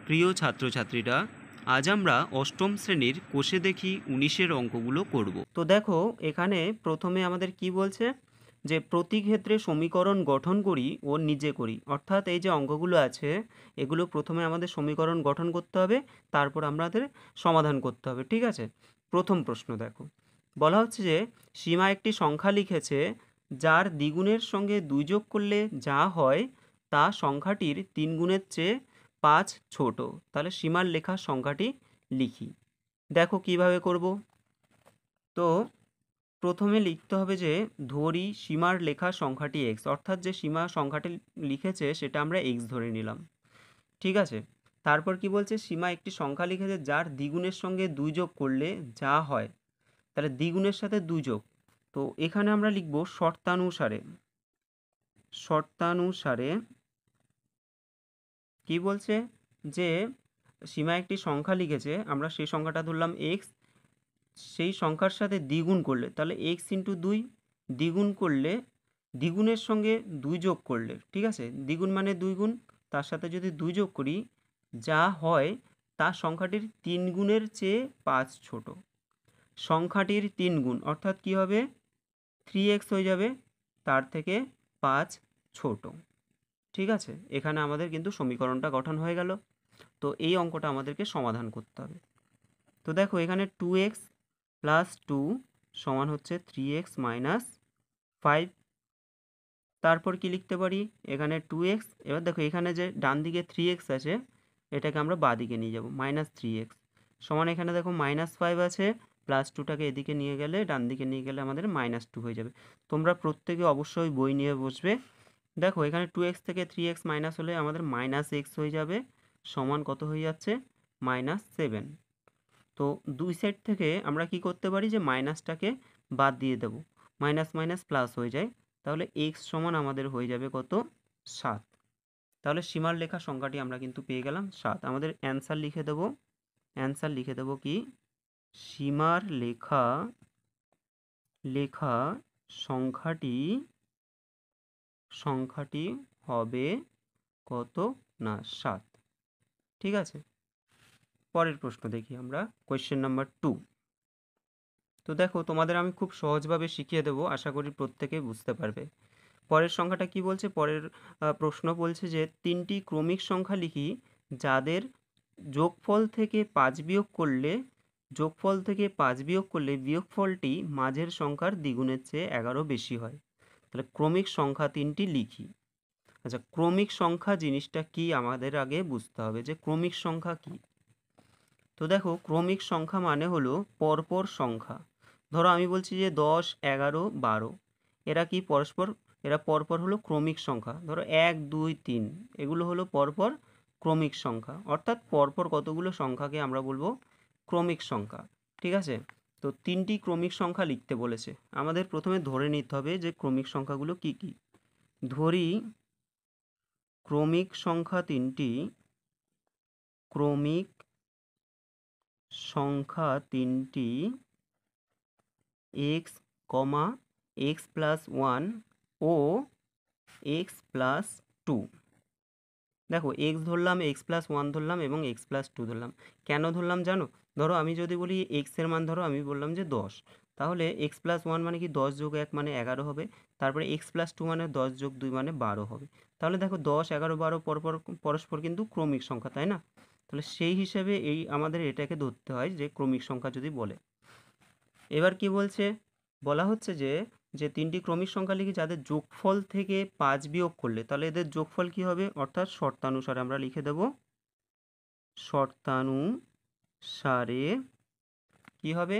প্রিয় ছাত্রছাত্রীরা, আজ আমরা অষ্টম শ্রেণীর কোষে দেখি 19-এর অঙ্কগুলো করব। তো দেখো, এখানে প্রথমে আমাদের কি বলছে যে প্রতি ক্ষেত্রে সমীকরণ গঠন করি ও নিজে করি। অর্থাৎ এই যে অঙ্কগুলো আছে এগুলো প্রথমে আমাদের সমীকরণ গঠন করতে হবে, তারপর আমাদের সমাধান করতে হবে। ঠিক আছে, প্রথম প্রশ্ন দেখো, বলা হচ্ছে যে সীমা একটি সংখ্যা লিখেছে যার দ্বিগুণের সঙ্গে 2 যোগ করলে যা হয় তা সংখ্যাটির 3 গুণের চেয়ে 5 ছোট। তাহলে সীমার লেখা সংখ্যাটি লিখি। দেখো কিভাবে করব। তো প্রথমে লিখতে হবে যে ধরি সীমার লেখা সংখ্যাটি এক্স, অর্থাৎ যে সীমা সংখ্যাটি লিখেছে সেটা আমরা এক্স ধরে নিলাম। ঠিক আছে, তারপর কি বলছে, সীমা একটি সংখ্যা লিখেছে যার দ্বিগুণের সঙ্গে 2 যোগ করলে যা হয়। তাহলে দ্বিগুণের সাথে 2 যোগ, তো এখানে আমরা লিখব শর্তানুসারে। শর্তানুসারে কি বলছে যে সীমা একটি সংখ্যা লিখেছে, আমরা সেই সংখ্যাটা ধরলাম এক্স, সেই সংখ্যার সাথে দ্বিগুণ করলে, তাহলে এক্স ইন্টু 2, দ্বিগুণ করলে দ্বিগুণের সঙ্গে 2 যোগ করলে, ঠিক আছে, দ্বিগুণ মানে 2 গুণ, তার সাথে যদি 2 যোগ করি যা হয় তা সংখ্যাটির 3 গুণের চেয়ে 5 ছোট। সংখ্যাটির 3 গুণ অর্থাৎ কি হবে, 3x হয়ে যাবে, তার থেকে 5 ছোট। ঠিক আছে, এখানে আমাদের কিন্তু সমীকরণটা গঠন হয়ে গেল। তো এই অঙ্কটা আমাদেরকে সমাধান করতে হবে। তো দেখো এখানে 2x প্লাস 2 সমান হচ্ছে 3x মাইনাস 5। তারপর কি লিখতে পারি, এখানে 2x, এবার দেখো এখানে যে ডান দিকে 3x আছে এটাকে আমরা বাঁ দিকে নিয়ে যাব, মাইনাস 3x সমান, এখানে দেখো মাইনাস 5 আছে, প্লাস 2টাকে এদিকে নিয়ে গেলে, ডান দিকে নিয়ে গেলে আমাদের মাইনাস 2 হয়ে যাবে। তোমরা প্রত্যেকে অবশ্যই বই নিয়ে বসবে। দেখো এখানে 2x থেকে 3x মাইনাস হলে আমাদের মাইনাস এক্স হয়ে যাবে, সমান কত হয়ে যাচ্ছে, -7। তো দুই সাইড থেকে আমরা কি করতে পারি যে মাইনাসটাকে বাদ দিয়ে দেব, মাইনাস মাইনাস প্লাস হয়ে যায়, তাহলে x সমান আমাদের হয়ে যাবে কত, 7। তাহলে সীমার লেখা সংখ্যাটি আমরা কিন্তু পেয়ে গেলাম 7। আমাদের অ্যান্সার লিখে দেব, অ্যান্সার লিখে দেব কি, সীমার লেখা লেখা সংখ্যাটি সংখ্যাটি হবে কত না 7। ঠিক আছে, পরের প্রশ্ন দেখি আমরা, কোয়েশ্চেন নাম্বার 2। তো দেখো তোমাদের আমি খুব সহজভাবে শিখিয়ে দেবো, আশা করি প্রত্যেকে বুঝতে পারবে। পরের সংখ্যাটা কি বলছে, পরের প্রশ্ন বলছে যে 3টি ক্রমিক সংখ্যা লিখি যাদের যোগফল থেকে 5 বিয়োগ করলে বিয়োগফলটি মাঝের সংখ্যার দ্বিগুণের চেয়ে 11 বেশি হয়। তাহলে ক্রমিক সংখ্যা 3টি লিখি। আচ্ছা, ক্রমিক সংখ্যা জিনিসটা কি আমাদের আগে বুঝতে হবে যে ক্রমিক সংখ্যা কি। তো দেখো ক্রমিক সংখ্যা মানে হলো পরপর সংখ্যা। ধরো আমি বলছি যে 10, 11, 12, এরা কি পরস্পর, এরা পরপর হলো ক্রমিক সংখ্যা। ধরো 1, 2, 3 এগুলো হলো পরপর ক্রমিক সংখ্যা, অর্থাৎ পরপর কতগুলো সংখ্যাকে আমরা বলবো ক্রমিক সংখ্যা। ঠিক আছে, তো 3টি ক্রমিক সংখ্যা লিখতে বলেছে, আমাদের প্রথমে ধরে নিতে হবে যে ক্রমিক সংখ্যাগুলো কি কি। ধরি ক্রমিক সংখ্যা 3টি, ক্রমিক সংখ্যা 3টি x, x প্লাস 1 ও x প্লাস 2। দেখো x ধরলাম, x প্লাস 1 ধরলাম এবং x প্লাস 2 ধরলাম। কেন ধরলাম জানো, ধরো আমি যদি বলি x এর মান, ধরো আমি বললাম যে 10, তাহলে x প্লাস 1 মানে কি 10 যোগ 1 মানে 11 হবে, তারপরে x প্লাস 2 মানে 10 যোগ 2 মানে 12 হবে। তাহলে দেখো 10, 11, 12 পরপর পরস্পর কিন্তু ক্রমিক সংখ্যা, তাই না? তাহলে সেই হিসেবে এই আমাদের এটাকে ধরতে হয় যে ক্রমিক সংখ্যা যদি বলে। এবার কি বলছে, বলা হচ্ছে যে 3টি ক্রমিক সংখ্যা লিখি যাদের যোগফল থেকে 5 বিয়োগ করলে, তাহলে এদের যোগফল কি হবে, অর্থাৎ শর্তানুসারে আমরা লিখে দেব, শর্তানুসারে কি হবে,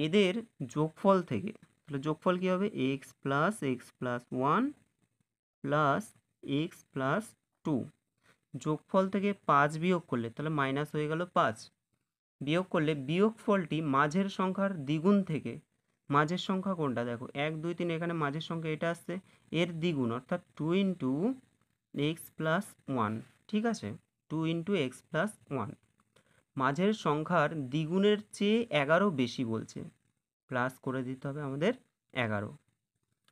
এদের যোগফল থেকে, তাহলে যোগফল কি হবে, x plus 1 plus x plus 2, যোগফল থেকে 5 বিয়োগ করলে, তাহলে মাইনাস হয়ে গেল 5, বিয়োগ করলে বিয়োগফলটি মাঝের সংখ্যার দ্বিগুণ থেকে, মাঝের সংখ্যা কোনটা দেখো 1, 2, 3, এখানে মাঝের সংখ্যা এটা আসছে, এর দ্বিগুণ অর্থাৎ 2 ইন্টু এক্স প্লাস 1। ঠিক আছে, 2 ইন্টু এক্স প্লাস 1, মাঝের সংখ্যার দ্বিগুণের চেয়ে 11 বেশি বলছে, প্লাস করে দিতে হবে আমাদের 11।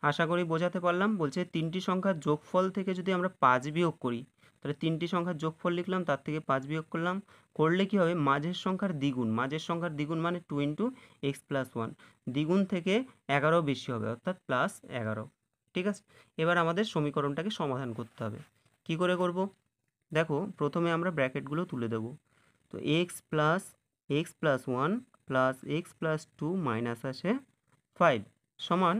আশা করি বোঝাতে পারলাম। বলছে 3টি সংখ্যার যোগফল থেকে যদি আমরা 5 বিয়োগ করি, তো তাহলে তিনটি সংখ্যার যোগফল লিখলাম, তার থেকে 5 বিয়োগ করলাম, করলে কি হবে মাঝের সংখ্যার দ্বিগুণ, মাঝের সংখ্যার দ্বিগুণ মানে 2 × x + 1, দ্বিগুণ থেকে 11 বেশি হবে অর্থাৎ +11। ঠিক আছে, এবার আমাদের সমীকরণটাকে সমাধান করতে হবে। কি করে করব? দেখো প্রথমে আমরা ব্র্যাকেটগুলো তুলে দেব। তো x + 1 + x + 2 মাইনাস আছে 5 সমান,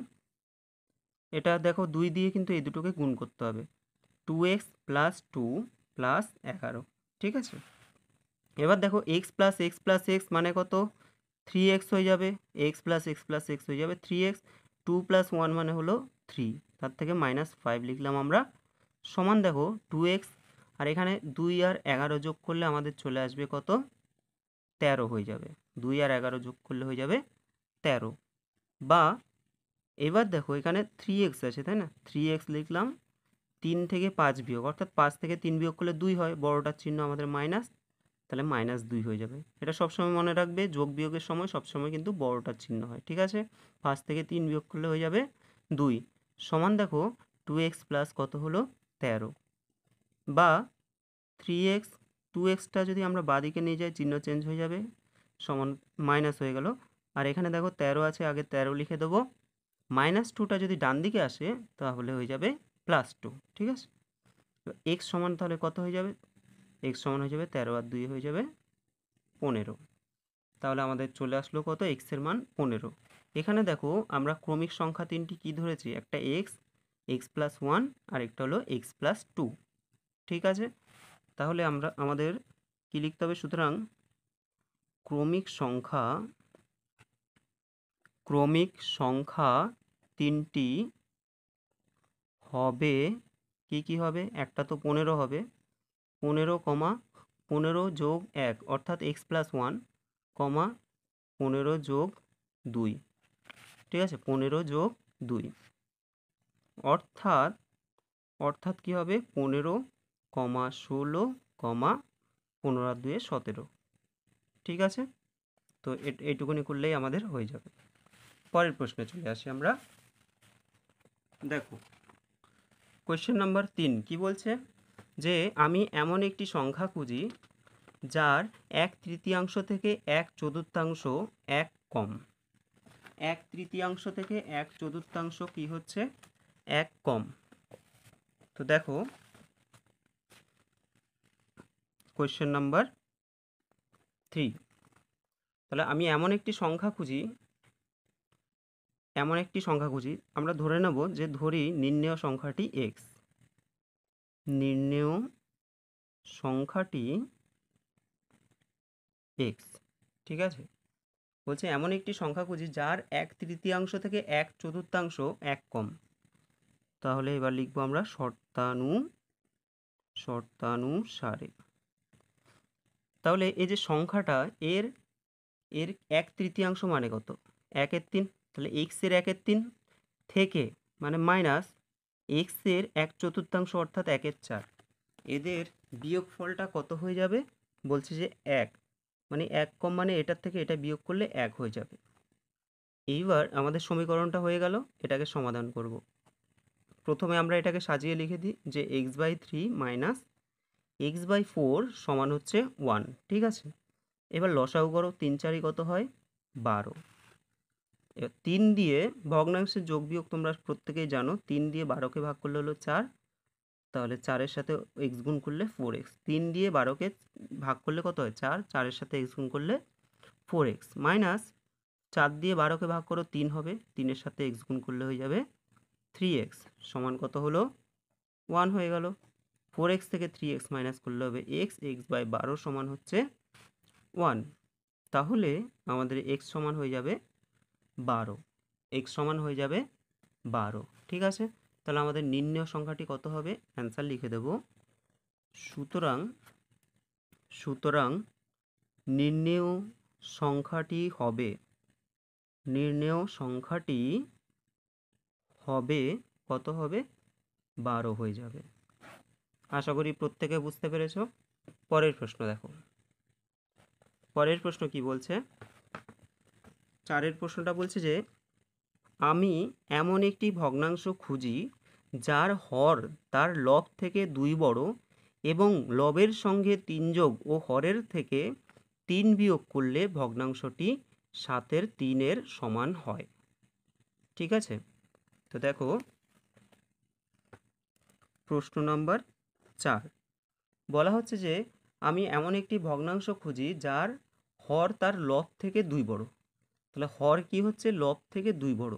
এটা দেখো 2 দিয়ে কিন্তু এই দুটোকে গুণ করতে হবে, 2x + 2 + 11। ঠিক আছে, এবার দেখো x + x + x মানে কত, 3x হয়ে যাবে, x + x + x হয়ে যাবে 3x, 2 + 1 মানে হলো 3, তার থেকে -5 লিখলাম আমরা, সমান দেখো 2x, আর এখানে 2 আর 11 যোগ করলে আমাদের চলে আসবে কত, 13 হয়ে যাবে, 2 আর 11 যোগ করলে হয়ে যাবে 13। বা এবার দেখো এখানে 3x আছে তাই না, 3x লিখলাম, 3 থেকে 5 বিয়োগ অর্থাৎ 5 থেকে 3 বিয়োগ করলে 2 হয়, বড়টার চিহ্ন আমাদের মাইনাস, তাহলে -2 হয়ে যাবে। এটা সবসময় মনে রাখবে, যোগ বিয়োগের সময় সবসময় কিন্তু বড়টার চিহ্ন হয়। ঠিক আছে, 5 থেকে 3 বিয়োগ করলে হয়ে যাবে 2, সমান দেখো 2x প্লাস কত হলো 13, বা 3x, 2xটা যদি আমরা বাঁদিকে নিয়ে যাই চিহ্ন চেঞ্জ হয়ে যাবে, সমান মাইনাস হয়ে গেল, আর এখানে দেখো 13 আছে, আগে 13 লিখে দেবো, -2টা যদি ডান দিকে আসে তাহলে হয়ে যাবে +2। ঠিক আছে, x সমান তাহলে কত হয়ে যাবে, x সমান হয়ে যাবে 13 আর 2 হয়ে যাবে 15। তাহলে আমাদের চলে আসলো কত, x এর মান 15। এখানে দেখো আমরা ক্রমিক সংখ্যা তিনটি কি ধরেছি, একটা x, x + 1 আর একটা হলো x + 2। ঠিক আছে, তাহলে আমাদের কি লিখতে হবে, সুতরাং ক্রমিক সংখ্যা তিনটি হবে, কি হবে, একটা তো 15 হবে, 15 যোগ 1 অর্থাৎ x + 1, 15 যোগ 2। ঠিক আছে, 15 যোগ 2 অর্থাৎ কি হবে, 15, 16, 15 আর 2 17। ঠিক আছে, তো এইটুকুনি করলেই আমাদের হয়ে যাবে। পরের প্রশ্নে চলে আসি আমরা। দেখো কোয়েশ্চেন নাম্বার 3 কি বলছে, যে আমি এমন একটি সংখ্যা খুঁজি যার 1/3 থেকে 1/4 এক কম। 1/3 থেকে 1/4 কি হচ্ছে, এক কম। তো দেখো কোয়েশ্চেন নাম্বার 3, তাহলে আমি এমন একটি সংখ্যা খুঁজি, আমরা ধরে নেব যে ধরি নির্ণেয় সংখ্যাটি x, নির্ণেয় সংখ্যাটি x। ঠিক আছে, বলছে এমন একটি সংখ্যা খুঁজি যার 1/3 থেকে 1/4 এক কম। তাহলে এবার লিখবো আমরা শর্তানুসারে। তাহলে এই যে সংখ্যাটা এর 1/3 মানে কত, 1/3, তাহলে x এর 1/3 থেকে মানে মাইনাস x এর 1/4 অর্থাৎ 1/4, এদের বিয়োগফলটা কত হয়ে যাবে, বলছে যে 1, মানে 1 কম মানে এটার থেকে এটা বিয়োগ করলে 1 হয়ে যাবে। এইবার আমাদের সমীকরণটা হয়ে গেল, এটাকে সমাধান করব। প্রথমে আমরা এটাকে সাজিয়ে লিখে দিই যে x/3 মাইনাস x/4 সমান হচ্ছে 1। ঠিক আছে, এবার লসাগু করো, 3 4 কত হয়, 12। এবার 3 দিয়ে ভগ্নাংশের যোগ বিয়োগ তোমরা প্রত্যেকেই জানো, 3 দিয়ে 12কে ভাগ করলে হলো 4, তাহলে 4-এর সাথে x গুণ করলে 4x, 3 দিয়ে 12কে ভাগ করলে কত হয় 4, 4-এর সাথে x গুণ করলে 4x, মাইনাস 4 দিয়ে 12কে ভাগ করো 3 হবে, 3-এর সাথে x গুণ করলে হয়ে যাবে 3x, সমান কত হলো 1 হয়ে গেল। 4x থেকে 3x মাইনাস করলে হবে x, x/12 সমান হচ্ছে 1। তাহলে আমাদের x সমান হয়ে যাবে 12, x সমান হয়ে যাবে 12। ঠিক আছে, তাহলে আমাদের নির্ণেয় সংখ্যাটি কত হবে, অ্যান্সার লিখে দেব। সুতরাং নির্ণেয় সংখ্যাটি হবে কত হবে, 12 হয়ে যাবে। আশা করি প্রত্যেকে বুঝতে পেরেছো। পরের প্রশ্ন দেখো, পরের প্রশ্ন কি বলছে, 4-এর প্রশ্নটা বলছে যে আমি এমন একটি ভগ্নাংশ খুঁজি যার হর তার লব থেকে 2 বড় এবং লবের সঙ্গে 3 যোগ ও হরের থেকে 3 বিয়োগ করলে ভগ্নাংশটি 7/3 সমান হয়। ঠিক আছে, তো দেখো প্রশ্ন নাম্বার 4 বলা হচ্ছে যে আমি এমন একটি ভগ্নাংশ খুঁজি যার হর তার লব থেকে 2 বড়। তাহলে হর কি হচ্ছে? লব থেকে 2 বড়।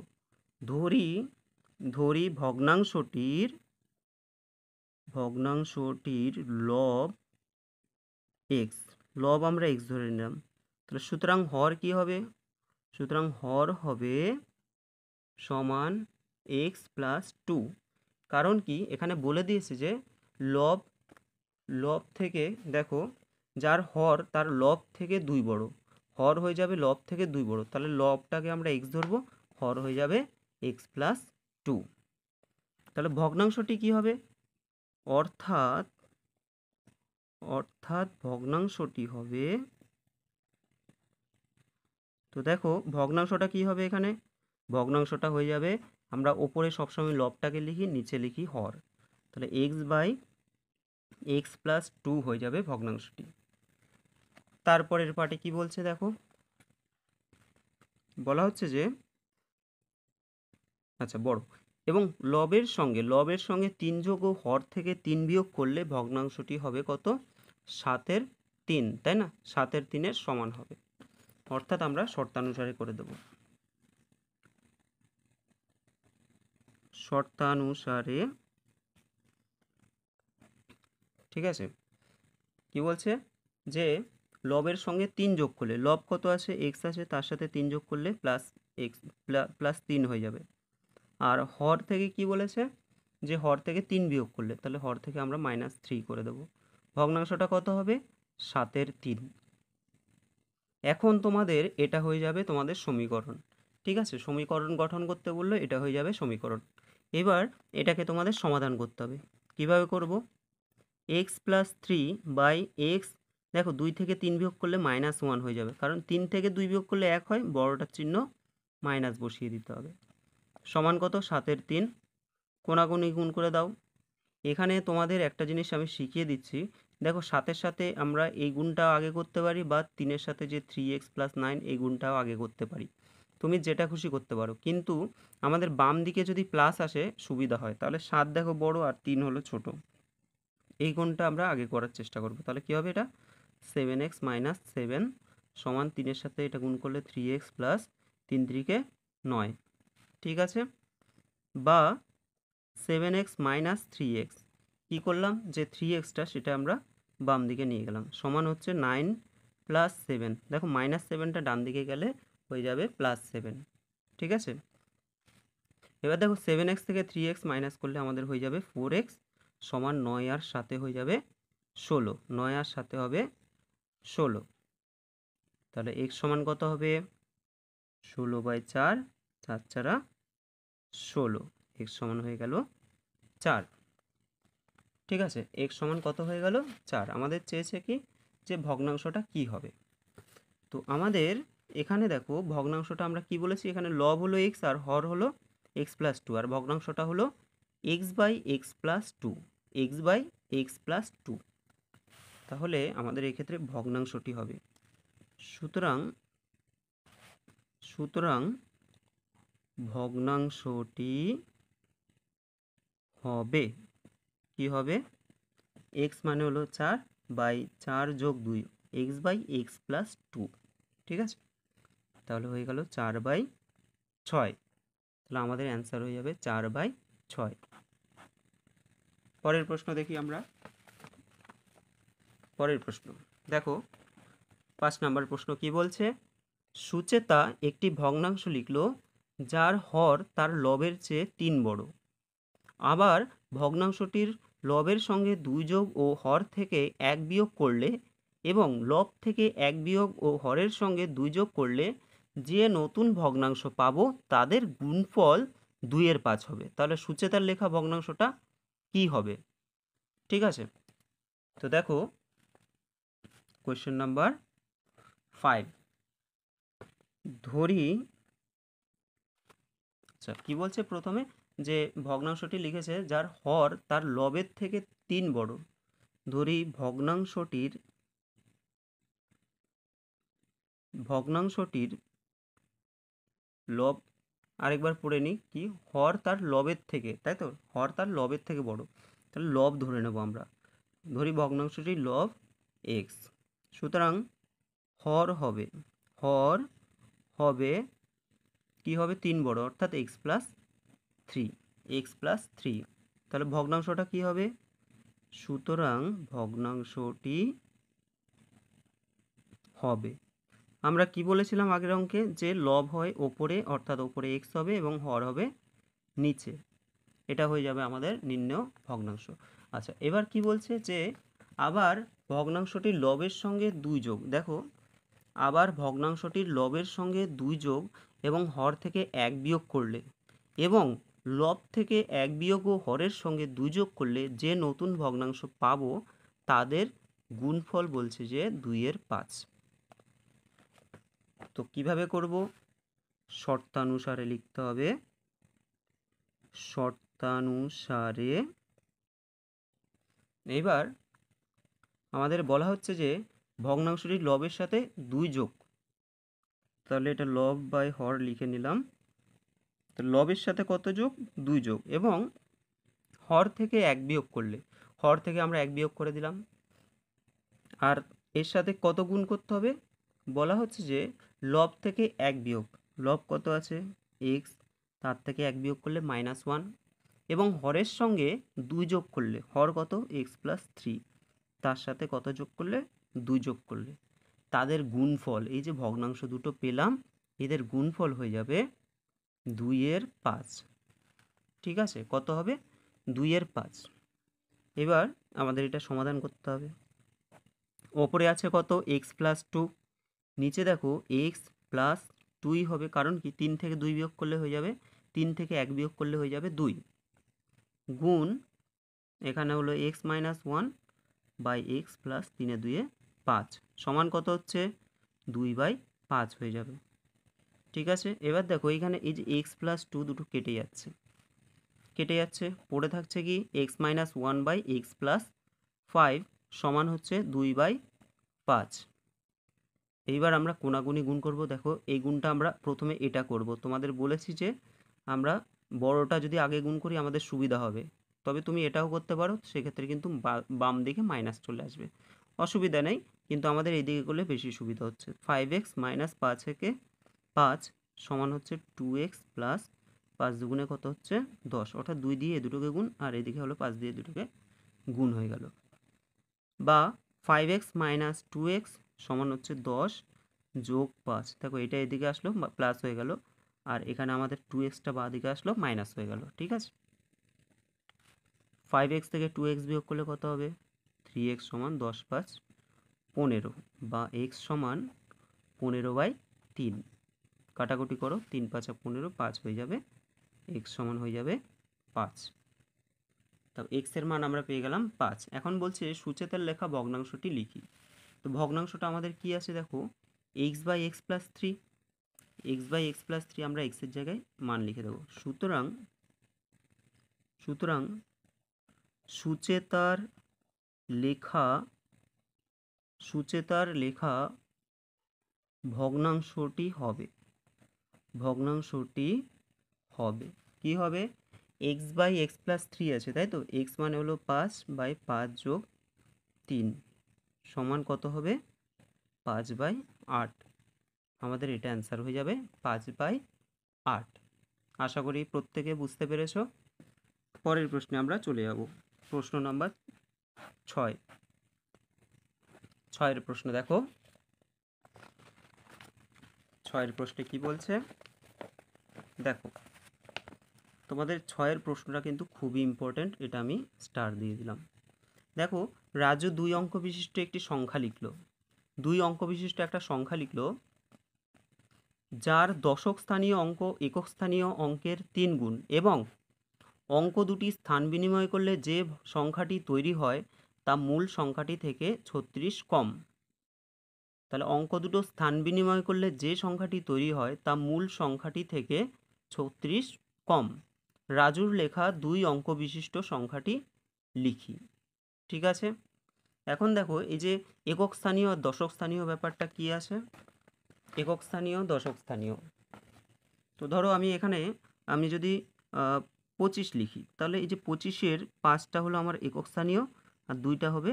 ধরি ভগ্নাংশটির লব এক্স, লব আমরা এক্স ধরে নিলাম। তাহলে সুতরাং হর কি হবে? সুতরাং হর হবে সমান এক্স প্লাস 2। কারণ কি এখানে বলে দিয়েছে যে লব লব থেকে, দেখো যার হর তার লব থেকে 2 বড়, হর হয়ে যাবে লব থেকে 2 বড়, তাহলে লবটাকে আমরা এক্স ধরবো, হর হয়ে যাবে এক্স প্লাস 2। তাহলে ভগ্নাংশটি কি হবে? অর্থাৎ ভগ্নাংশটি হবে, তো দেখো ভগ্নাংশটা কি হবে এখানে? ভগ্নাংশটা হয়ে যাবে, আমরা ওপরে সবসময় লবটাকে লিখি, নিচে লিখি হর, তাহলে এক্স বাই এক্স প্লাস 2 হয়ে যাবে ভগ্নাংশটি। তারপরের পার্টে কি বলছে দেখো, বলা হচ্ছে যে আচ্ছা বড় এবং লবের সঙ্গে 3 যোগ ও হর থেকে 3 বিয়োগ করলে ভগ্নাংশটি হবে কত? 7/3, তাই না? 7/3 সমান হবে, অর্থাৎ আমরা শর্তানুসারে করে দেব। শর্তানুসারে, ঠিক আছে, কি বলছে যে লবের সঙ্গে 3 যোগ করলে, লব কত আছে? এক্স আছে, তার সাথে 3 যোগ করলে প্লাস এক্স প্লাস 3 হয়ে যাবে। আর হর থেকে কি বলেছে? যে হর থেকে 3 বিয়োগ করলে, তাহলে হর থেকে আমরা -3 করে দেব। ভগ্নাংশটা কত হবে? 7/3। এখন তোমাদের এটা হয়ে যাবে তোমাদের সমীকরণ। ঠিক আছে, সমীকরণ গঠন করতে বললে এটা হয়ে যাবে সমীকরণ। এবার এটাকে তোমাদের সমাধান করতে হবে। কিভাবে করব? এক্স প্লাস 3 বাই এক্স, দেখো 2 থেকে 3 বিয়োগ করলে -1 হয়ে যাবে, কারণ 3 থেকে 2 বিয়োগ করলে 1 হয়, বড়টার চিহ্ন মাইনাস বসিয়ে দিতে হবে। সমান কত? 7/3। কোনাকুনি গুণ করে দাও। এখানে তোমাদের একটা জিনিস আমি শিখিয়ে দিচ্ছি, দেখো 7-এর সাথে আমরা এই গুণটাও আগে করতে পারি, বা 3-এর সাথে যে 3x + 9 এই গুণটাও আগে করতে পারি, তুমি যেটা খুশি করতে পারো, কিন্তু আমাদের বাম দিকে যদি প্লাস আসে সুবিধা হয়। তাহলে 7 দেখো বড় আর 3 হলো ছোট, এই গুণটা আমরা আগে করার চেষ্টা করব। তাহলে কি হবে? এটা 7x - 7 সমান 3-এর সাথে এটা গুণ করলে 3x + 3 × 3 = 9, ঠিক আছে? বা 7x - 3x, কি করলাম যে 3xটা সেটা আমরা বাম দিকে নিয়ে গেলাম, সমান হচ্ছে 9 + 7, দেখো -7টা ডান দিকে গেলে হয়ে যাবে +7, ঠিক আছে? এবার দেখো 7x থেকে 3x মাইনাস করলে আমাদের হয়ে যাবে 4x সমান 9 আর 7 হয়ে যাবে 16, 9 আর 7 হবে 16। তাহলে x সমান কত হবে? 16/4, 4 4 16, x সমান হয়ে গেল 4। ঠিক আছে, x সমান কত হয়ে গেল? 4। আমাদের চেয়েছে কি যে ভগ্নাংশটা কি হবে। তো আমাদের এখানে দেখো ভগ্নাংশটা আমরা কি বলেছি, এখানে লব হলো x আর হর হলো x + 2, আর ভগ্নাংশটা হলো x/x + 2, x/x + 2। তাহলে আমাদের এক্ষেত্রে ভগ্নাংশটি হবে, সুতরাং ভগ্নাংশটি হবে, কি হবে? x মানে হলো 4/4 + 2, x/x + 2, ঠিক আছে? তাহলে হয়ে গেল 4/6। তাহলে আমাদের অ্যান্সার হয়ে যাবে 4/6। পরের প্রশ্ন দেখি আমরা। পরের প্রশ্ন দেখো 5 নম্বর প্রশ্ন কি বলছে? সুচেতা একটি ভগ্নাংশ লিখল যার হর তার লবের চেয়ে 3 বড়। আবার ভগ্নাংশটির লবের সঙ্গে 2 যোগ ও হর থেকে 1 বিয়োগ করলে এবং লব থেকে 1 বিয়োগ ও হরের সঙ্গে 2 যোগ করলে যে নতুন ভগ্নাংশ পাবো তাদের গুণফল 2/5 হবে। তাহলে সুচেতার লেখা ভগ্নাংশটা কি হবে? ঠিক আছে, তো দেখো কোয়েশ্চেন নাম্বার 5 ধরি, আচ্ছা কি বলছে প্রথমে, যে ভগ্নাংশটি লিখেছে যার হর তার লবের থেকে 3 বড়, ধরি ভগ্নাংশটির লব, আরেকবার পড়ে নিই, কি হর তার লবের থেকে, তাই তো, হর তার লবের থেকে বড়, তাহলে লব ধরে নেব আমরা। ধরি ভগ্নাংশটির লব এক্স, সুতরাং হর হবে কি হবে 3 বড়, অর্থাৎ এক্স প্লাস থ্রি। তাহলে ভগ্নাংশটা কি হবে? সুতরাং ভগ্নাংশটি হবে, আমরা কি বলেছিলাম আগের অঙ্কে, যে লব হয় ওপরে, অর্থাৎ ওপরে এক্স হবে এবং হর হবে নিচে। এটা হয়ে যাবে আমাদের নির্ণেয় ভগ্নাংশ। আচ্ছা, এবার কি বলছে যে আবার ভগ্নাংশটির লবের সঙ্গে 2 যোগ। দেখো, আবার ভগ্নাংশটির লবের সঙ্গে 2 যোগ এবং হর থেকে 1 বিয়োগ করলে, এবং লব থেকে 1 বিয়োগ ও হরের সঙ্গে 2 যোগ করলে যে নতুন ভগ্নাংশ পাবো তাদের গুণফল বলছে যে 2/5। তো কিভাবে করব? শর্তানুসারে লিখতে হবে। শর্তানুসারে এবার আমাদের বলা হচ্ছে যে ভগ্নাংশটির লবের সাথে 2 যোগ, তাহলে এটা লব বাই হর লিখে নিলাম। তো লবের সাথে কত যোগ? 2 যোগ, এবং হর থেকে 1 বিয়োগ করলে, হর থেকে আমরা 1 বিয়োগ করে দিলাম। আর এর সাথে কত গুণ করতে হবে? বলা হচ্ছে যে লব থেকে 1 বিয়োগ, লব কত আছে? এক্স, তার থেকে 1 বিয়োগ করলে -1, এবং হরের সঙ্গে 2 যোগ করলে, হর কত? এক্স প্লাস থ্রি, তার সাথে কত যোগ করলে? 2 যোগ করলে তাদের গুণফল, এই যে ভগ্নাংশ দুটো পেলাম এদের গুণফল হয়ে যাবে 2/5। ঠিক আছে, কত হবে? 2/5। এবার আমাদের এটা সমাধান করতে হবে। ওপরে আছে কত? এক্স প্লাস টু, নিচে দেখো এক্স প্লাস 2ই হবে, কারণ কি 3 থেকে 2 বিয়োগ করলে হয়ে যাবে, 3 থেকে 1 বিয়োগ করলে হয়ে যাবে 2, গুণ এখানে হলো x minus 1 by x plus 3/2 সমান কত হচ্ছে? 2/5 হয়ে যাবে। ঠিক আছে, এবার দেখো এখানে এই যে এক্স প্লাস 2 দুটো কেটে যাচ্ছে, পড়ে থাকছে কি x minus 1 by x plus 5 সমান হচ্ছে 2/5। এইবার আমরা কোনাগুনি গুণ করব। দেখো এই গুণটা আমরা প্রথমে এটা করব, তোমাদের বলেছি যে আমরা বড়টা যদি আগে গুণ করি আমাদের সুবিধা হবে, তবে তুমি এটাও করতে পারো, সেক্ষেত্রে কিন্তু বাম দিকে মাইনাস চলে আসবে, অসুবিধা নেই, কিন্তু আমাদের এই দিকে করলে বেশি সুবিধা হচ্ছে। 5x মাইনাস 5 থেকে 5 সমান হচ্ছে 2x প্লাস 5 দুগুণে কত হচ্ছে? 10, অর্থাৎ 2 দিয়ে এ দুটোকে গুণ, আর এদিকে হলো 5 দিয়ে দুটোকে গুণ হয়ে গেল। বা 5x মাইনাস 2x সমান হচ্ছে 10 যোগ 5, দেখো এটা এদিকে আসলো প্লাস হয়ে গেল, আর এখানে আমাদের 2xটা বাঁ দিকে আসলো মাইনাস হয়ে গেল। ঠিক আছে, 5x থেকে 2x বিয়োগ করলে কত হবে? 3x সমান 10 5 15, বা x সমান 15/3, কাটাকুটি করো, 3 5 15, 5 হয়ে যাবে, x সমান হয়ে যাবে 5। তো x এর মান আমরা পেয়ে গেলাম 5। এখন বলছে সূচকের লেখা ভগ্নাংশটি লিখি। তো ভগ্নাংশটা আমাদের কি আছে? দেখো x by x plus three, x by x plus three আমরা এক্সের জায়গায় মান লিখে দেবো। সুতরাং সূচেতার লেখা ভগ্নাংশটি কি হবে? X by x plus three আছে, তাই তো, এক্স মানে হলো 5 বাই 5 যোগ 3 সমান কত হবে? 5/8। আমাদের এটা অ্যান্সার হয়ে যাবে 5/8। আশা করি প্রত্যেকে বুঝতে পেরেছো। পরের প্রশ্নে আমরা চলে যাব। প্রশ্ন নাম্বার 6 প্রশ্ন দেখো, 6 প্রশ্নে কি বলছে দেখো। তোমাদের 6 প্রশ্নটা কিন্তু খুবই ইম্পর্টেন্ট, এটা আমি স্টার দিয়ে দিলাম। দেখো, রাজু 2 অঙ্ক বিশিষ্ট একটি সংখ্যা লিখলো, 2 অঙ্ক বিশিষ্ট একটা সংখ্যা লিখলো যার দশক স্থানীয় অঙ্ক একক স্থানীয় অঙ্কের 3 গুণ, এবং অঙ্ক দুটি স্থান বিনিময় করলে যে সংখ্যাটি তৈরি হয় তা মূল সংখ্যাটি থেকে 36 কম। তাহলে অঙ্ক দুটো স্থান বিনিময় করলে যে সংখ্যাটি তৈরি হয় তা মূল সংখ্যাটি থেকে 36 কম। রাজুর লেখা 2 অঙ্ক বিশিষ্ট সংখ্যাটি লিখি। ঠিক আছে, এখন দেখো এই যে একক স্থানীয় আর দশক স্থানীয় ব্যাপারটা কি আছে, একক স্থানীয় দশক স্থানীয়। তো ধরো আমি যদি 25 লিখি, তাহলে এই যে 25-এর 5টা হলো আমার একক স্থানীয় আর 2টা হবে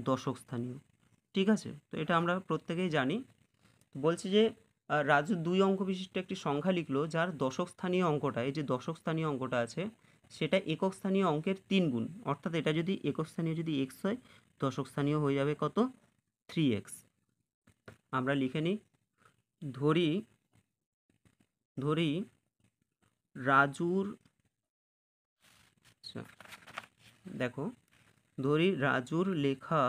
দশক স্থানীয়। ঠিক আছে, তো এটা আমরা প্রত্যেকেই জানি। বলছি যে রাজু 2 অঙ্ক বিশিষ্ট একটি সংখ্যা লিখলো যার দশক স্থানীয় অঙ্কটা, এই যে দশক স্থানীয় অঙ্কটা আছে সেটা একক স্থানীয় অঙ্কের 3 গুণ। অর্থাৎ এটা যদি একক স্থানীয় যদি x হয়, দশক স্থানীয় হয়ে যাবে কত, 3x। আমরা লিখে নিই, ধরি রাজুর, আচ্ছা দেখো, ধরি রাজুর লেখা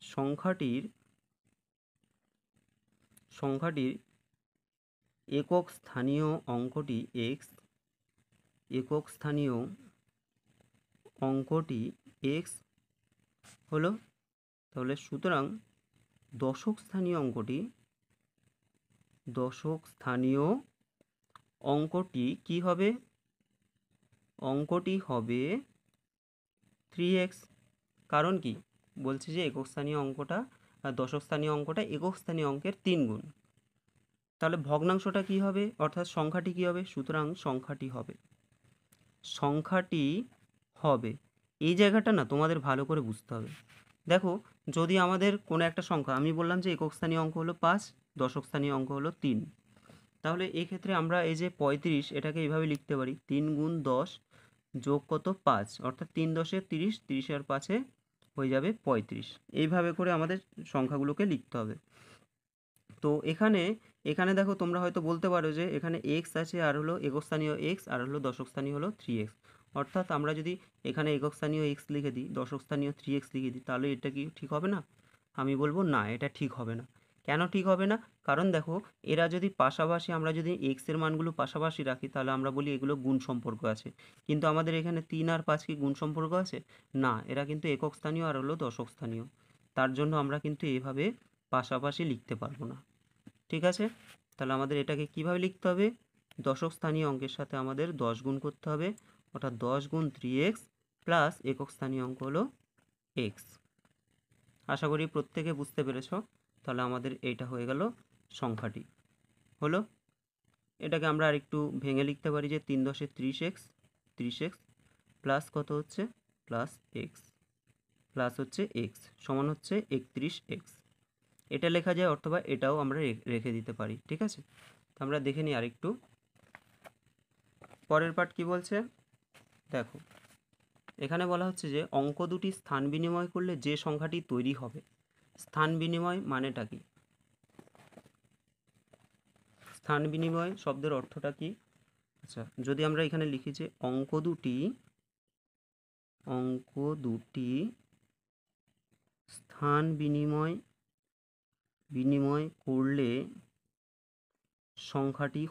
সংখ্যাটির একক স্থানীয় অঙ্কটি x, একক স্থানীয় অঙ্কটি x হলো, তাহলে সুতরাং দশক স্থানীয় অঙ্কটি কি হবে, অঙ্কটি হবে 3x। কারণ কি বলছে যে একক স্থানীয় অঙ্কটা আর দশক স্থানীয় অঙ্কটা একক স্থানীয় অঙ্কের 3 গুণ। তাহলে ভগ্নাংশটা কি হবে, অর্থাৎ সংখ্যাটি কি হবে, সুতরাং সংখ্যাটি হবে এই জায়গাটা না তোমাদের ভালো করে বুঝতে হবে। দেখো, যদি আমাদের কোনো একটা সংখ্যা, আমি বললাম যে একক স্থানীয় অঙ্ক হলো 5, দশক স্থানীয় অঙ্ক হলো 3, তাহলে এই ক্ষেত্রে আমরা এই যে 35 এটাকে এইভাবে লিখতে পারি 3 গুণ 10 যোগ কত 5, অর্থাৎ 3 10 30, 30 আর 5 হয়ে যাবে 35। এইভাবে করে আমাদের সংখ্যাগুলোকে লিখতে হবে। তো এখানে দেখো, তোমরা হয়তো বলতে পারো যে এখানে x আছে আর হলো একক স্থানীয় x আর হলো দশক স্থানীয় হলো 3x। অর্থাৎ আমরা যদি এখানে একক স্থানীয় x লিখে দিই, দশক স্থানীয় 3x লিখে দিই, তাহলে এটা কি ঠিক হবে না? আমি বলবো না, এটা ঠিক হবে না। কেন ঠিক হবে না? কারণ দেখো, এরা যদি পাশাপাশি, আমরা যদি x এর মানগুলো পাশাপাশি রাখি তাহলে আমরা বলি এগুলো গুণ সম্পর্ক আছে। কিন্তু আমাদের এখানে 3 আর 5 কি গুণ সম্পর্ক আছে? না, এরা কিন্তু একক স্থানীয় আর হলো দশক স্থানীয়। তার জন্য আমরা কিন্তু এভাবে পাশাপাশি লিখতে পারবো না। ঠিক আছে, তাহলে আমাদের এটাকে কিভাবে লিখতে হবে, দশক স্থানীয় অঙ্কের সাথে আমাদের 10 গুণ করতে হবে, অর্থাৎ 10 গুণ 3x প্লাস একক স্থানীয় অঙ্ক হলো x। আশা করি প্রত্যেকে বুঝতে পেরেছ। তাহলে আমাদের এইটা হয়ে গেল সংখ্যাটি হলো। এটাকে আমরা আরেকটু ভেঙে লিখতে পারি যে 3 10 30x প্লাস কত হচ্ছে, প্লাস x প্লাস হচ্ছে x সমান হচ্ছে 31x। এটা লেখা যায়, অথবা এটাও আমরা রেখে দিতে পারি। ঠিক আছে, তো আমরা দেখে নিই আরেকটু পরের পার্ট কি বলছে। দেখো, এখানে বলা হচ্ছে যে অঙ্ক দুটি স্থান বিনিময় করলে যে সংখ্যাটি তৈরি হবে। স্থান বিনিময় মানেটা কি? স্থান বিনিময় শব্দের অর্থটা কি? আচ্ছা, যদি আমরা এখানে লিখি যে অঙ্ক দুটি স্থান বিনিময় করলে সংখ্যাটি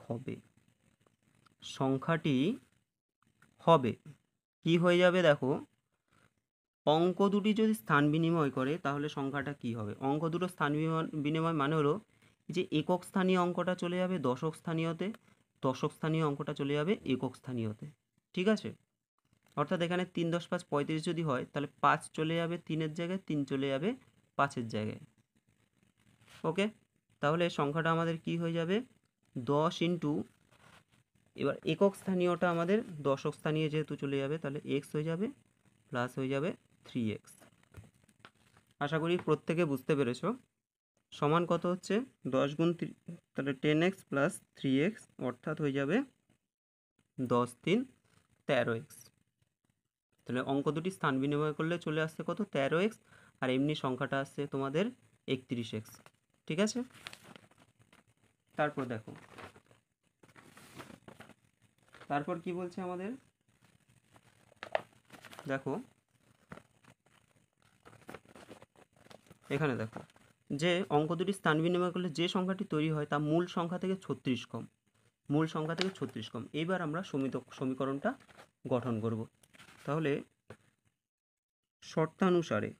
হবে কি হয়ে যাবে। দেখো, অঙ্ক দুটি যদি স্থান বিনিময় করে তাহলে সংখ্যাটা কি হবে। অঙ্ক দুটো স্থান বিনিময় মানে হলো যে একক স্থানীয় অঙ্কটা চলে যাবে দশক স্থানীয়তে, দশক স্থানীয় অঙ্কটা চলে যাবে একক স্থানীয়তে। ঠিক আছে, অর্থাৎ এখানে 3 10 5 35 যদি হয়, তাহলে 5 চলে যাবে 3-এর জায়গায়, 3 চলে যাবে 5-এর জায়গায়। ওকে, তাহলে সংখ্যাটা আমাদের কি হয়ে যাবে, 10 ইন্টু, এবার একক স্থানীয়টা আমাদের দশক স্থানীয় যেহেতু চলে যাবে, তাহলে x হয়ে যাবে প্লাস হয়ে যাবে 3x। আশা করি প্রত্যেকে বুঝতে পেরেছ। সমান কত হচ্ছে, 10 গুণ তাহলে 10x প্লাস 3x, অর্থাৎ হয়ে যাবে 10 3 13x। তাহলে অঙ্ক দুটি স্থান বিনিময় করলে চলে আসছে কত, 13x, আর এমনি সংখ্যাটা আসছে তোমাদের 31x। ঠিক আছে, তারপর দেখো, তারপর কি বলছে আমাদের। দেখো, এখানে দেখো যে অঙ্ক দুটি স্থান বিনিময় করলে যে সংখ্যাটি তৈরি হয় তা মূল সংখ্যা থেকে 36 কম। মূল সংখ্যা থেকে 36 কম। এইবার আমরা সমীকরণটা গঠন করব। তাহলে শর্তানুসারে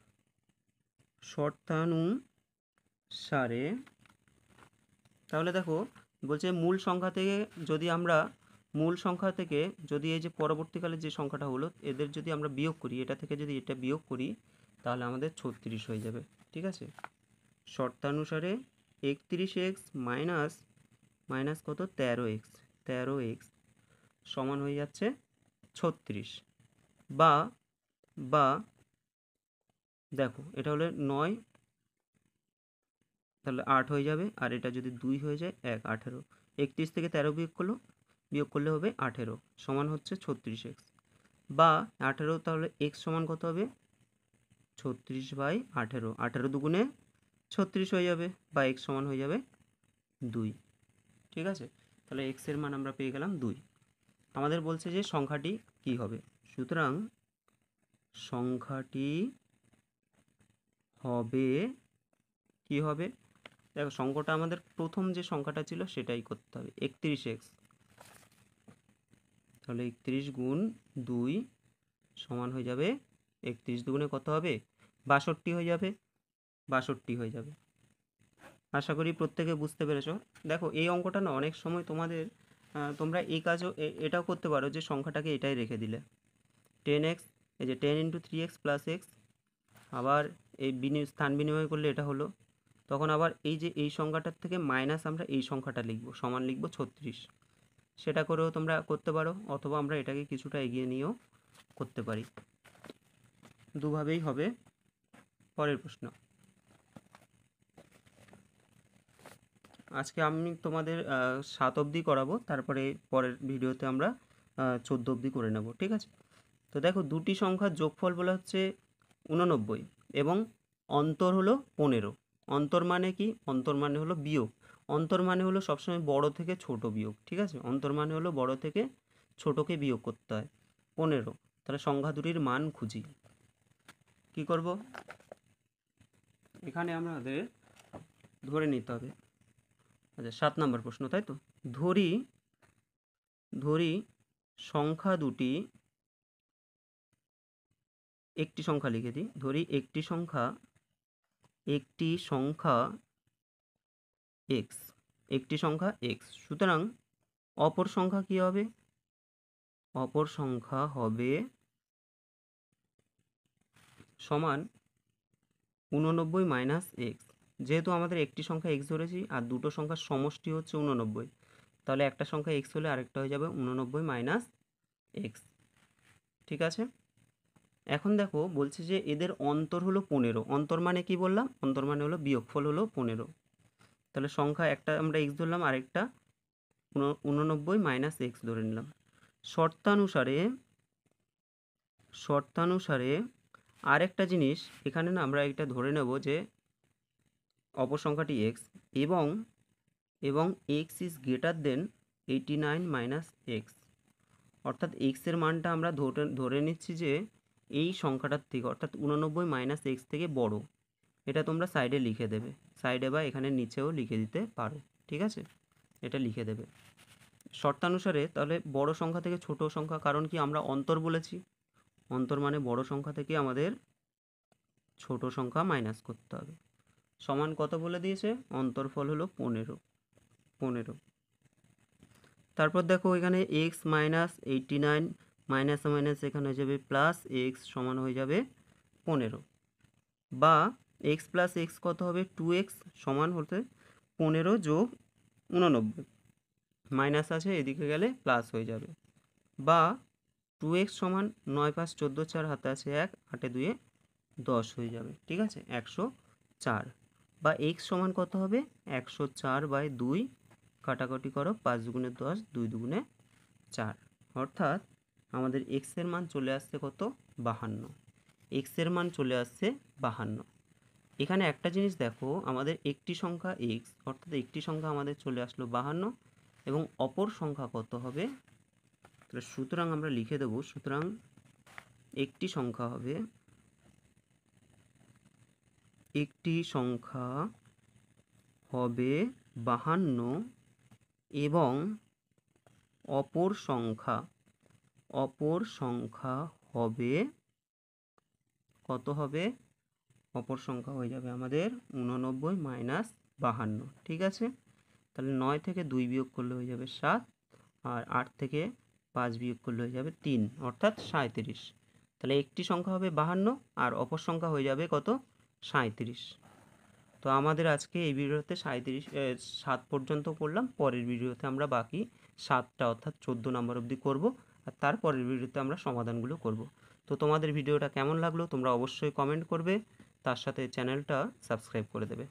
তাহলে দেখো, বলছে মূল সংখ্যা থেকে যদি এই যে পরবর্তীকালে যে সংখ্যাটা হলো এদের যদি আমরা বিয়োগ করি, এটা থেকে যদি এটা বিয়োগ করি, তাহলে আমাদের 36 হয়ে যাবে। ঠিক আছে, শর্তানুসারে 31x মাইনাস মাইনাস কত 13x সমান হয়ে যাচ্ছে 36। বা বা দেখো এটা হলে 9, তাহলে 8 হয়ে যাবে, আর এটা যদি 2 হয়ে যায় 1, 18। 31 থেকে 13 বিয়োগ করলে হবে 18 সমান হচ্ছে 36x। বা 18, তাহলে x সমান কত হবে 36/18, 18 দুগুণে 36 হয়ে যাবে, বা x সমান হয়ে যাবে 2। ঠিক আছে, তাহলে x এর মান আমরা পেয়ে গেলাম 2। আমাদের বলছে যে সংখ্যাটি কি হবে, সুতরাং সংখ্যাটি হবে কি হবে, দেখো সংখ্যাটা আমাদের প্রথম যে সংখ্যাটা ছিল সেটাই করতে হবে, 31x। তাহলে 31 গুণ 2 সমান হয়ে যাবে 31 দুগুণে কত হবে 62 হয়ে যাবে, 62 হয়ে যাবে। আশা করি প্রত্যেকে বুঝতে পেরেছো। দেখো এই অঙ্কটা না অনেক সময় তোমাদের তোমরা এই কাজও এটাও করতে পারো যে সংখ্যাটাকে এটাই রেখে দিলে 10x, এই যে 10 × 3x + x, আবার এই স্থান বিনিময় করলে এটা হলো, তখন আবার এই যে এই সংখ্যাটার থেকে মাইনাস আমরা এই সংখ্যাটা লিখব, সমান লিখব 36। সেটা করেও তোমরা করতে পারো, অথবা আমরা এটাকে কিছুটা এগিয়ে নিয়েও করতে পারি, দুভাবেই হবে। পরের প্রশ্ন, আজকে আমি তোমাদের 7 অবধি করাবো, তারপরে পরের ভিডিওতে আমরা 14 অবধি করে নেব। ঠিক আছে, তো দেখো দুটি সংখ্যার যোগফল বলা হচ্ছে 89 এবং অন্তর হলো 15। অন্তর মানে কি, অন্তর মানে হলো বিয়োগ, অন্তর মানে হলো সবসময় বড় থেকে ছোট বিয়োগ। ঠিক আছে, অন্তর মানে হলো বড় থেকে ছোটকে বিয়োগ করতে হয় 15। তাহলে সংখ্যা দুটির মান খুঁজি। কি করব, এখানে আমাদের ধরে নিতে হবে, আচ্ছা 7 নম্বর প্রশ্ন, তাই তো। ধরি সংখ্যা দুটি, একটি সংখ্যা লিখে দিই, ধরি একটি সংখ্যা x, একটি সংখ্যা x, সুতরাং অপর সংখ্যা কি হবে, অপর সংখ্যা হবে সমান 89 - x। যেহেতু আমাদের একটি সংখ্যা x ধরেছি আর দুটো সংখ্যার সমষ্টি হচ্ছে 89, তাহলে একটা সংখ্যা x হলে আরেকটা হয়ে যাবে 89 - x। ঠিক আছে, এখন দেখো বলছে যে এদের অন্তর হলো 15। অন্তর মানে কি বললাম, অন্তর মানে হলো বিয়োগফল হলো 15। তাহলে সংখ্যা একটা আমরা x ধরলাম, আরেকটা 89 - x ধরে নিলাম। শর্তানুসারে আরেকটা জিনিস এখানে না আমরা এটা ধরে নেব যে অপর সংখ্যাটি x এবং x is greater than 89 - x, অর্থাৎ x এর মানটা আমরা ধরে নিচ্ছি যে এই সংখ্যাটার থেকে, অর্থাৎ 89 - x থেকে বড়। এটা তোমরা সাইডে লিখে দেবে, সাইডে বা এখানে নিচেও লিখে দিতে পারো। ঠিক আছে, এটা লিখে দেবে শর্তানুসারে। তাহলে বড় সংখ্যা থেকে ছোট সংখ্যা, কারণ কি আমরা অন্তর বলেছি, অন্তর মানে বড় সংখ্যা থেকে আমাদের ছোট সংখ্যা মাইনাস করতে হবে। সমান কত বলে দিয়েছে, অন্তরফল হলো 15। তারপর দেখো এখানে x - 89 মাইনাস মাইনাস এখানে হয়ে যাবে প্লাস x সমান হয়ে যাবে 15। বা x + x কত হবে 2x সমান হতে 15 যোগ 89, মাইনাস আছে এদিকে গেলে প্লাস হয়ে যাবে। বা 2x সমান 9 × 5 = 14, 4 হাতে আছে 1, 8 × 2 = 10 হয়ে যাবে। ঠিক আছে, 104। বা x সমান কত হবে 104/2, কাটাকাটি করো, 5 দুগুণে 10, 2 দুগুণে 4, অর্থাৎ আমাদের x এর মান চলে আসছে কত 52। x এর মান চলে আসছে 52। এখানে একটা জিনিস দেখো, আমাদের একটি সংখ্যা x, অর্থাৎ একটি সংখ্যা আমাদের চলে আসলো 52, এবং অপর সংখ্যা কত হবে, তাহলে সুতরাং আমরা লিখে দেব, সুতরাং একটি সংখ্যা হবে, একটি সংখ্যা হবে 52 এবং অপর সংখ্যা হবে কত হবে, অপর সংখ্যা হয়ে যাবে আমাদের 89 - 52। ঠিক আছে, তাহলে 9 থেকে 2 বিয়োগ করলে হয়ে যাবে 7, আর 8 থেকে 5 বিয়োগ করলে হয়ে যাবে 3, অর্থাৎ 37। তাহলে একটি সংখ্যা হবে 52 আর অপর সংখ্যা হয়ে যাবে কত 37। তো আমাদের আজকে এই ভিডিওতে 7 পর্যন্ত করলাম। পরের ভিডিওতে আমরা বাকি 7টা অর্থাৎ 14 নম্বর অবধি করব, আর তারপরের ভিডিওতে আমরা সমাধানগুলো করব। তো তোমাদের ভিডিওটা কেমন লাগলো তোমরা অবশ্যই কমেন্ট করবে, তার সাথে চ্যানেলটা সাবস্ক্রাইব করে দেবে।